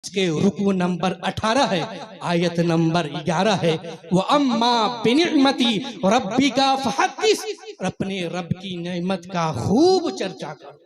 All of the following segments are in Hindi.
इसके रुकू नंबर 18 है, आयत नंबर 11 है। वो अम्मा बिनिअमती रब्बिका फहद्दिस, अपने रब की नेमत का खूब चर्चा करो,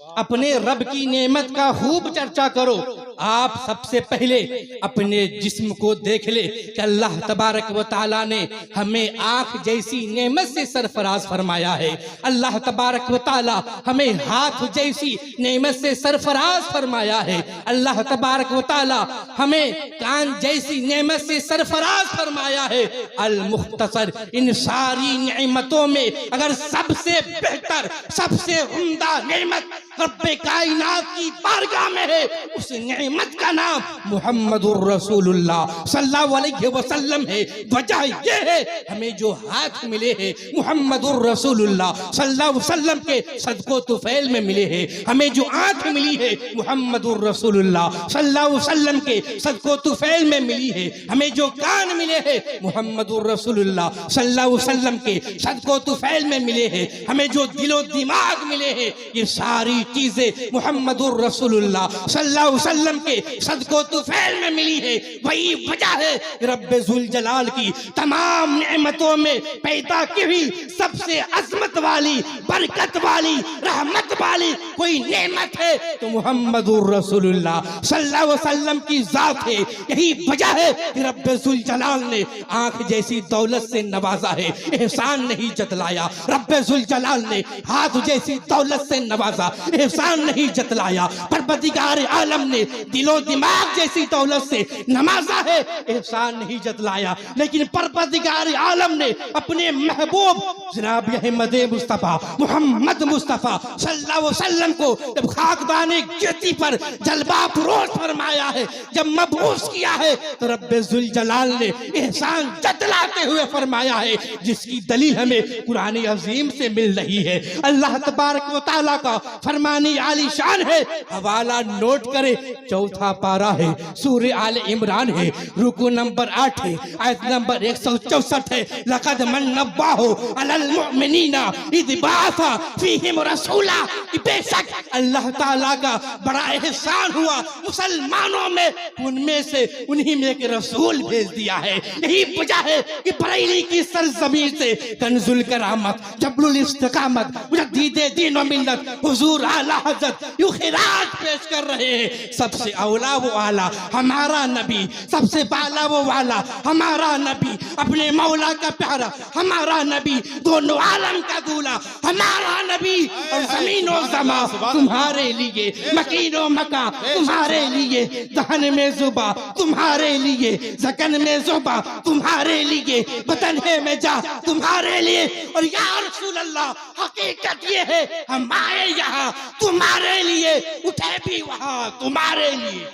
अपने रब की नेमत का खूब चर्चा करो। आप सबसे पहले अपने जिस्म को देख ले कि अल्लाह तबारक व तआला ने हमें आंख जैसी नेमत से सरफराज फरमाया है। अल्लाह तबारक व तआला हमें हाथ जैसी नेमत से सरफराज फरमाया है। अल्लाह तबारक व तआला हमें कान जैसी नेमत से सरफराज फरमाया है। अल मुख्तसर, इन सारी नेमतों में अगर सबसे बेहतर सबसे उम्दा नेमत रब्बे कायनात की बारगाह में है, उस नेमत का नाम मुहम्मदुर रसूलुल्लाह सल्लल्लाहु अलैहि वसल्लम है। वजह यह है हमें जो हाथ मिले हैं मुहम्मदुर रसूलुल्लाह सल्लल्लाहु अलैहि वसल्लम के सदको तुफैल में मिले हैं। हमें जो आंख मिली है मुहम्मदुर रसूलुल्लाह सल्लल्लाहु अलैहि वसल्म के सदको तुफैल में मिली है। हमें जो कान मिले हैं मुहम्मदुर रसूलुल्लाह सल्लल्लाहु अलैहि वसल्म के सदको तुफैल में मिले हैं। हमें जो दिलो दिमाग मिले हैं, ये सारी चीजें मुहम्मदुर रसूलुल्लाह सल्लल्लाहु अलैहि वसल्लम के सदको तुफैल में मिली है। वही वजह है रब्बे जुल जलाल की तमाम नेमतों में पैदा की हुई सबसे अजमत वाली, बरकत वाली, रहमत वाली कोई नेमत है तो मुहम्मदुर रसूलुल्लाह सल्लल्लाहु अलैहि वसल्लम की जात है। यही वजह है कि रब्बे जुल जलाल ने आंख जैसी दौलत से नवाजा है, एहसान नहीं जतलाया। रब्बे जुल जलाल ने हाथ जैसी दौलत से नवाजा, एहसान नहीं जतलाया। परवरदिगार आलम ने दिलो दिमाग जैसी दौलत से नवाजा है, एहसान नहीं जतलाया। लेकिन परवरदिगार आलम ने अपने महबूब जनाब अहमद मुस्तफा मुहम्मद मुस्तफा सल्लल्लाहु अलैहि वसल्लम को जब खाकदाने गिरती पर जलवा फरोश फरमाया है, जब मबूस किया है, तो रब्बे जुल जलाल ने एहसान जतलाते हुए फरमाया है, जिसकी दलील हमें कुरान अजीम से मिल रही है। अल्लाह तबारक व तआला का फरमानी आली शान है। हवाला नोट करे, चौथा पारा है, सूरह आल इमरान है, रुकू नंबर 8 है, आयत नंबर 164 है। लक़द मन्नल्लाहु अलल मुमिनीना इज़ बअसा फीहिम रसूला, बेशक अल्लाह ताला का बड़ा एहसान हुआ मुसलमानों में, उनमें से उन्हीं में एक रसूल भेज दिया है। यही वजह है कि बरेली की सरजमीन से कंजुल करामत, जबलुल इस्तिकामत, मुजद्दिदे दीन व मिल्लत हुजूर आला हज़रत यूं खिराज पेश कर रहे हैं। सबसे औला वो आला हमारा नबी, सबसे बाला वो वाला हमारा नबी, अपने मौला का प्यारा हमारा नबी, दोनों आलम का दूल्हा हमारा नबी। और जमीन और जमा तुम्हारे लिए, मकीन और मका तुम्हारे लिए, दहन में जुबा तुम्हारे लिए, जकन में जुबा तुम्हारे लिए, बतन में जा तुम्हारे लिए। और या रसूल अल्लाह, हकीकत ये है हम आए यहाँ तुम्हारे लिए, उठे भी वहाँ तुम्हारे लिए,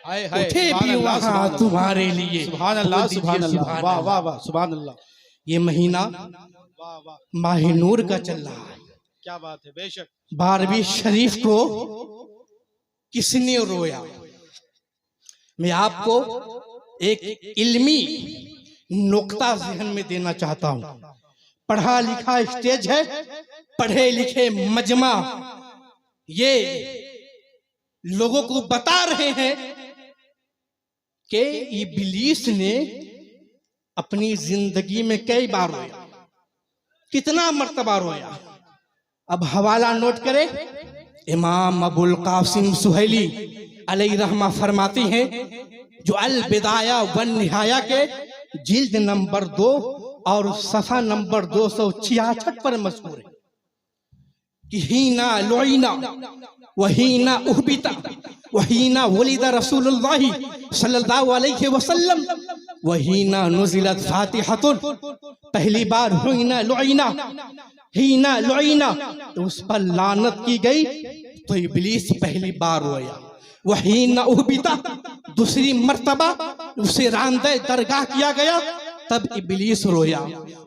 उठे भी वहाँ तुम्हारे लिए। सुभान अल्लाह, सुभान अल्लाह, वाह वाह वाह, सुभान अल्लाह। ये महीना वाह वाह, माह नूर का चल रहा है। क्या बात है, बेशक। 12वीं शरीफ को किसने रोया? मैं आपको एक इल्मी नुक्ता ज़हन में देना चाहता हूं। पढ़ा लिखा स्टेज है, पढ़े लिखे मजमा ये लोगों को बता रहे हैं कि इब्लीस ने अपनी जिंदगी में कई बार रोया, कितना मर्तबा रोया। अब हवाला नोट करें, इमाम अबुल कासिम सुहैली अलैहि रहमा फरमाती हैं, जो अल बिदाया वन निहाया के जिल्द नंबर 2 और सफ़ा नंबर 266 पर मज़कूर है कि हीना लुईना वहीना उहबिता वहीना वलिदा रसूलुल्लाह सल्लल्लाहु अलैहि वसल्लम वहीना नुज़िलत फातिहतुन, पहली बार हुईना लुईना, हीना लुईना तो उस पर लानत की गई, तो इब्लीस पहली बार रोया। वहीना उहबिता, दूसरी मर्तबा उसे रांदे दरगाह किया गया, तब इब्लीस रोया।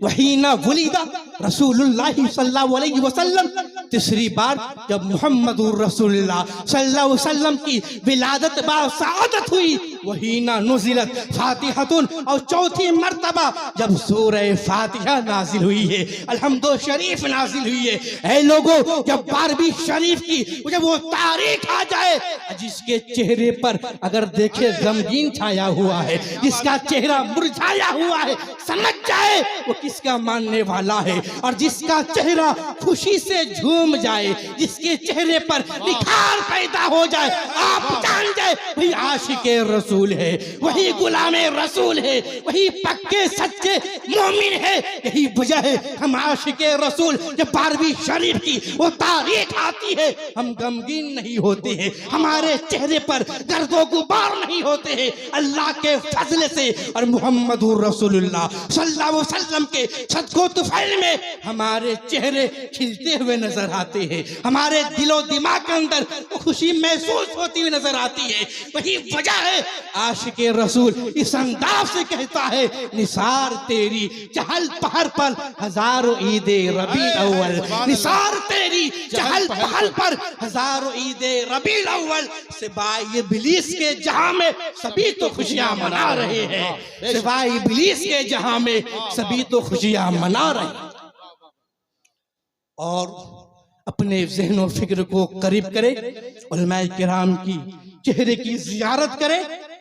वहीना वलिदा रसूलुल्लाह सल्लल्लाहु अलैहि वसल्लम, तीसरी बार जब मुहम्मदुर रसूलुल्लाह सल्लल्लाहु अलैहि वसल्लम की विलादत बा सआदत हुई, वहीना नुज़िलत फातिहतुन, और चौथी मर्तबा जब सूरह फातिहा नाजिल हुई है, अल्हम्दु शरीफ नाजिल हुई है। ऐ लोगों, जब 12वीं शरीफ की जब वो तारीख आ जाए, जिसके चेहरे पर अगर देखे गमगीन छाया हुआ है, जिसका चेहरा मुरझाया हुआ है, समझ जाए वो किसका मानने वाला है। और जिसका चेहरा खुशी से झूम जाए, जिसके चेहरे पर निखार पैदा हो जाए, आप जान जाए वही आशिके रसूल है, वही गुलामे रसूल है, वही पक्के सच्चे मोमिन है। यही वजह है हम आशिके रसूल जब 12वीं शरीफ की वो तारीख आती है, हम गमगीन नहीं होते हैं, हमारे चेहरे पर दर्दो गुबार नहीं होते हैं, अल्लाह के फजल से। और मुहम्मदुर रसूलुल्लाह सल्लल्लाहु अलैहि वसल्लम के सदको तुफैल में हमारे चेहरे खिलते हुए नजर आते हैं, हमारे दिलो दिमाग के अंदर खुशी महसूस होती हुई नजर आती है। वही वजह है आशिके रसूल इस अंदाज से कहता है, निसार तेरी चहल पहल पर हजारों ईदे रबी अव्वल, निसार तेरी चहल पहल पर हजारों ईदे रबी अव्वल, सिवाय इब्लीस के जहां में सभी तो खुशियां मना रहे हैं, सिवाय इब्लीस के जहां में सभी तो खुशियां मना रहे हैं। और अपने ज़हन और फिक्र को करीब करे, उलमाए किराम की चेहरे की जियारत करे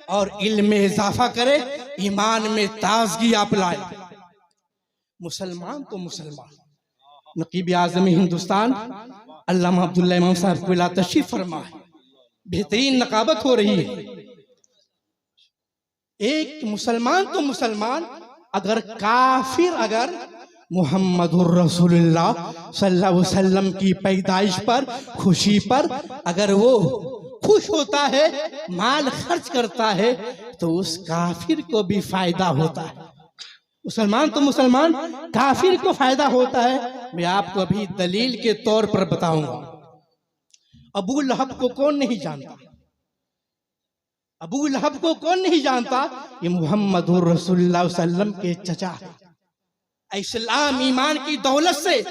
और इल्म में इजाफा करे, ईमान में ताजगी आप लाए। मुसलमान तो मुसलमान, नकीब आज़म हिंदुस्तान अल्लामा अब्दुल्ला इमाम साहब को तशरीफ फरमा है, बेहतरीन नकाबत हो रही है। एक मुसलमान तो मुसलमान, अगर काफिर अगर मुहम्मदुर रसूलुल्लाह सल्लल्लाहु अलैहि वसल्लम की पैदाइश पर, खुशी पर अगर वो खुश होता है, माल खर्च करता है, तो उस काफिर को भी फायदा होता है। मुसलमान तो मुसलमान, काफिर को फायदा होता है। मैं आपको अभी दलील के तौर पर बताऊंगा। अबू लहब को कौन नहीं जानता? अबू लहब को कौन नहीं जानता? ये मुहम्मदुर रसूलुल्लाह सल्लल्लाहु अलैहि वसल्लम के चचा है। इस्लाम ईमान की दौलत से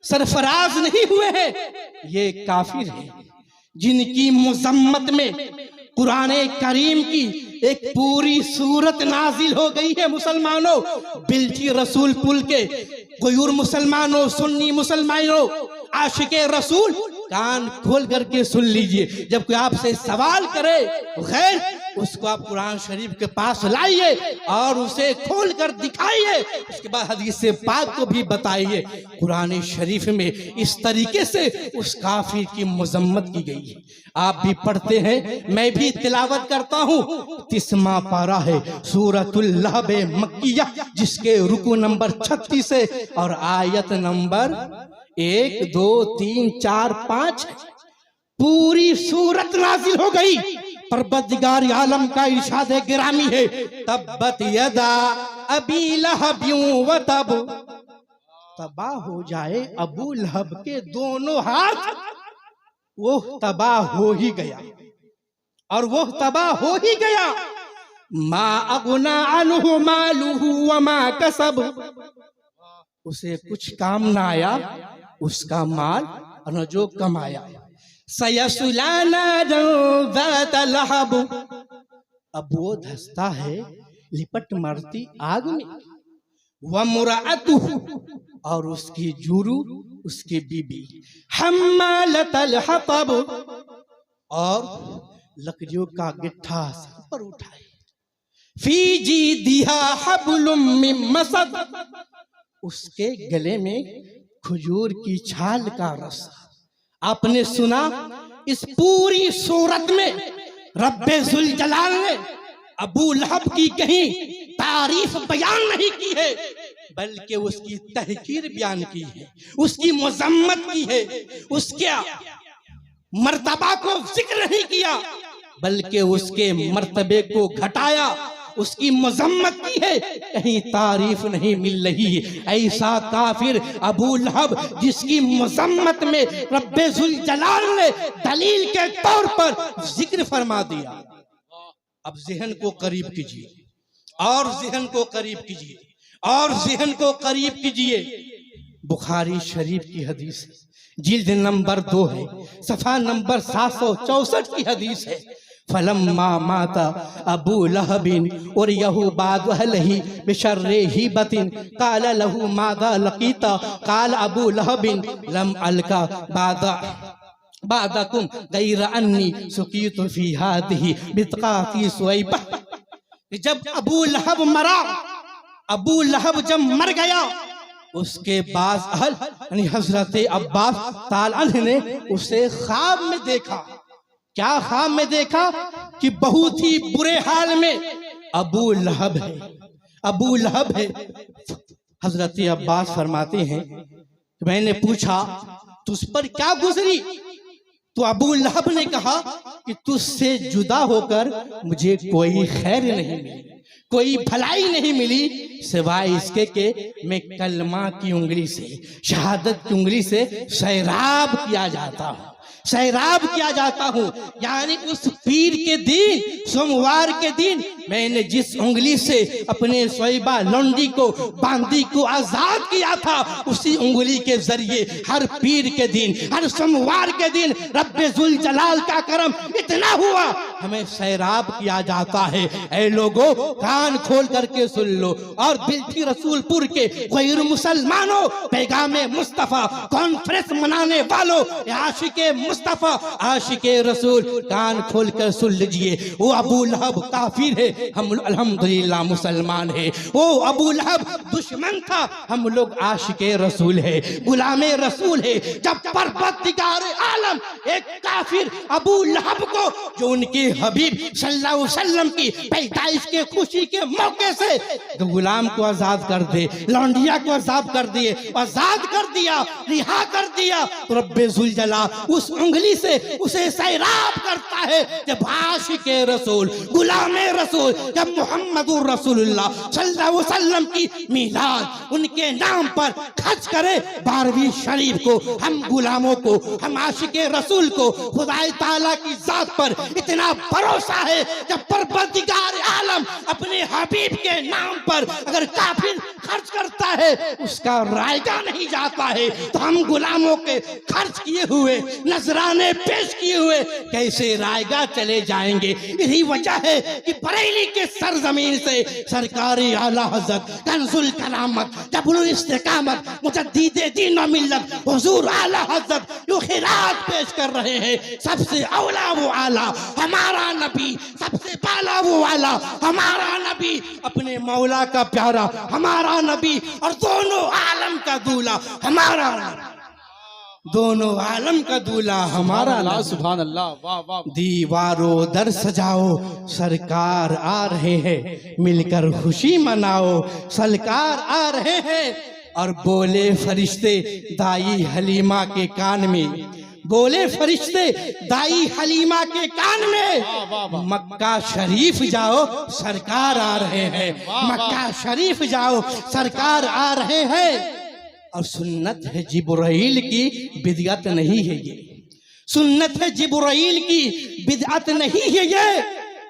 सरफराज नहीं हुए हैं, ये काफिर है जिनकी मुजम्मत में कुराने करीम की एक पूरी सूरत नाजिल हो गई है। मुसलमानों, बिल्टी रसूल पुल के गयूर मुसलमानों, सुन्नी मुसलमानों, आशिके रसूल कान खोल करके सुन लीजिए। जब कोई आपसे सवाल करे खैर, उसको आप कुरान शरीफ के पास लाइए और उसे खोल कर दिखाइए, उसके बाद हदीस पाक को भी बताइए। कुरान शरीफ में इस तरीके से उस काफिर की मजम्मत की गई है। आप भी पढ़ते हैं, मैं भी तिलावत करता हूँ। 30वां पारा है सूरतुल लहब मक्किया, जिसके रुकू नंबर 36 है और आयत नंबर 1 2 3 4 5 पूरी सूरत नाजिल हो गई। परवरदिगार आलम का इरशाद गिरामी है, तब्बत यदा अबी लहब व तब, तबाह हो जाए अबू लहब के दोनों हाथ। वो तबाह हो ही गया और वो तबाह हो ही गया। मा अगना अन्हु मालुहु व मा कसब, उसे कुछ काम ना आया उसका माल और न जो कमाया। सयसुलाना ज़ात लहब, अब वो धंसता है लिपट मरती आग में। वमुरअतुहु, और उसकी जुरू उसकी बीबी, हम्मालतल हतब, और लकड़ियों का गिट्ठा सर पर उठाए। फी जीदिहा हब्लुम मिन मसद, उसके गले में खजूर की छाल का रस। आपने सुना इस पूरी सूरत में रब्बे जुल जलाल ने अबू लहब की कहीं तारीफ बयान नहीं की है, बल्कि उसकी तहकीर बयान की है, उसकी मजम्मत की है, उसके मर्तबा को जिक्र नहीं किया, बल्कि उसके मर्तबे को घटाया, उसकी मजम्मत की है, कहीं तारीफ नहीं मिल रही। ऐसा काफिर अबू लहब जिसकी मजम्मत में रब्बे जुल जलाल ने दलील के तौर पर जिक्र फरमा दिया। अब ज़हन को करीब कीजिए और ज़हन को करीब कीजिए और ज़हन को करीब कीजिए। बुखारी शरीफ की हदीस है, जिल्द नंबर 2 है, सफ़ा नंबर 764 की हदीस है। फलम्मा माता अबू लहबिन और यहू बाद अहलही बिशर्रे ही बतिन काला लहू मादा लकीता काल अबू लहबिन लम अलका बादकुम गैर अन्नी सुकीतु फी हादिही बितकाती सुवैबा। जब अबू लहब मरा, अबू लहब जब मर गया, उसके बाद अहल यानी हजरत अब्बास ताला ने उसे ख्वाब में देखा। क्या ख्वाब में देखा कि बहुत ही बुरे हाल में अबू लहब है, अबू लहब है। हजरत अब्बास फरमाते हैं, मैंने पूछा तुझ पर क्या गुजरी? तो अबू लहब ने कहा कि तुझसे जुदा होकर मुझे कोई खैर नहीं मिली, कोई भलाई नहीं मिली, सिवाय इसके के मैं कलमा की उंगली से, शहादत की उंगली से सैराब किया जाता हूँ, सैराब किया जाता हूँ। यानी उस पीर के दिन, सोमवार के दिन मैंने जिस उंगली से अपने सोइबा लौंडी को, बांदी को आजाद किया था, उसी उंगली के जरिए हर पीर के दिन, हर सोमवार के दिन रब्बे जुल जलाल का करम इतना हुआ, हमें सैराब किया जाता है। ऐ लोगों, कान खोल करके सुन लो और बिल्टी रसूलपुर के गैर मुसलमानों, पैगामे मुस्तफा कॉन्फ्रेंस मनाने वालों, आशिके मुस्तफा, आशिके रसूल, कान खोल कर सुन लीजिए। वो अबू लहब काफिर है, हम अल्हम्दुलिल्लाह मुसलमान है। वो अबू लहब दुश्मन था, हम लोग आशिके रसूल है, गुलामे रसूल है। जब परवरदिगार आलम एक काफिर अबू लहब को, जो उनके हबीब सल्लल्लाहु अलैहि वसल्लम की पैदाइश के खुशी के मौके से तो गुलाम को आजाद कर दे, लौंडिया को आजाद कर दिए, आजाद कर दिया, रिहा कर दिया, तो रब्बे जुल जलाल उस उंगली से उसे सैराब करता है। जब आशिके रसूल, गुलामे रसूल, जब मुहम्मदुर रसूलुल्लाह सल्लल्लाहु अलैहि वसल्लम की मीलाद उनके नाम पर खर्च करे 12वीं शरीफ को, हम गुलामों को, हम आशिके रसूल को खुदाई ताला की जात पर इतना भरोसा है, जब परवरदिगार आलम अपने हबीब के नाम पर अगर काफिर खर्च करता है, उसका रायगा नहीं जाता है, तो हम गुलामों के खर्च किए हुए, नजराने पेश किए हुए कैसे रायगा चले जाएंगे? यही वजह है कि बरेली के सरजमीन से सरकारी आला हजरत कंजुल करामत, जबरुल इस्तिकामत, मुजद्दिदे दीन व मिल्लत हुजूर आला हजरत जो खिरात पेश कर रहे हैं। सबसे औला वो आला हमारा नबी, सबसे बाला वो आला हमारा नबी, अपने मौला का प्यारा हमारा नबी, और दोनों आलम का दूल्हा हमारा नबी, दोनों आलम का दूल्हा हमारा अल्लाह, नबी। सुभान अल्लाह, वाह वाह। दीवारों दर सजाओ, सरकार आ रहे हैं, मिलकर खुशी मनाओ, सरकार आ रहे हैं। और बोले फरिश्ते दाई हलीमा के कान में, बोले फरिश्ते दाई हलीमा के कान में, मक्का शरीफ जाओ, सरकार आ रहे हैं, मक्का शरीफ जाओ, सरकार आ रहे हैं। और सुन्नत है जिब्राइल की, बिदअत नहीं है ये, सुन्नत है जिब्राइल की, बिदअत नहीं है ये।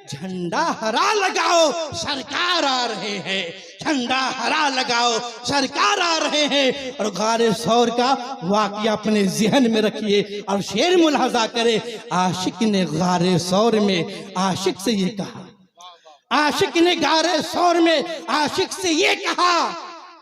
झंडा हरा लगाओ, सरकार आ रहे हैं, झंडा हरा लगाओ, सरकार आ रहे हैं। और गारे सौर का वाकया अपने जहन में रखिए और शेर मुलाजा करे। आशिक ने गारे सौर में आशिक से ये कहा, आशिक ने गारे सौर में आशिक से ये कहा,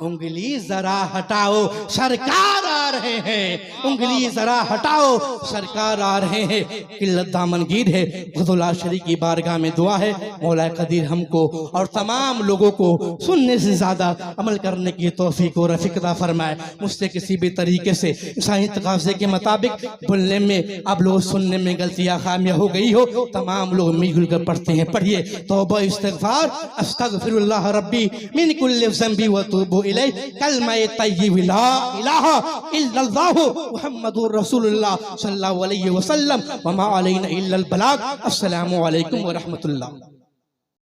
उंगली जरा हटाओ, सरकार आ रहे हैं, उंगली जरा हटाओ, सरकार आ रहे हैं। किल्लत दामनगीर है, खुदा शरीक की बारगाह में दुआ है, मौला कदीर हमको और तमाम लोगों को सुनने से ज्यादा अमल करने की तौफीक और रफीकता फरमाए। मुझसे किसी भी तरीके से शाही तकाज़े के मुताबिक बोलने में, अब लोग सुनने में गलतियां खामियां हो गई हो, तमाम लोग मिलजुल कर पढ़ते हैं, पढ़िए तौबा इस्तिग़फ़ार, अस्तग़फ़िरुल्लाह रब्बी मिन कुल्लि ज़ंबी व तूबू इलैह, कलमा तय्यब ला इलाहा इल्लल्लाह मुहम्मदुर रसूलुल्लाह सल्लल्लाहु अलैहि वसल्लम व मा अलैना इल्लल बलाग। अस्सलामु अलैकुम व रहमतुल्लाह।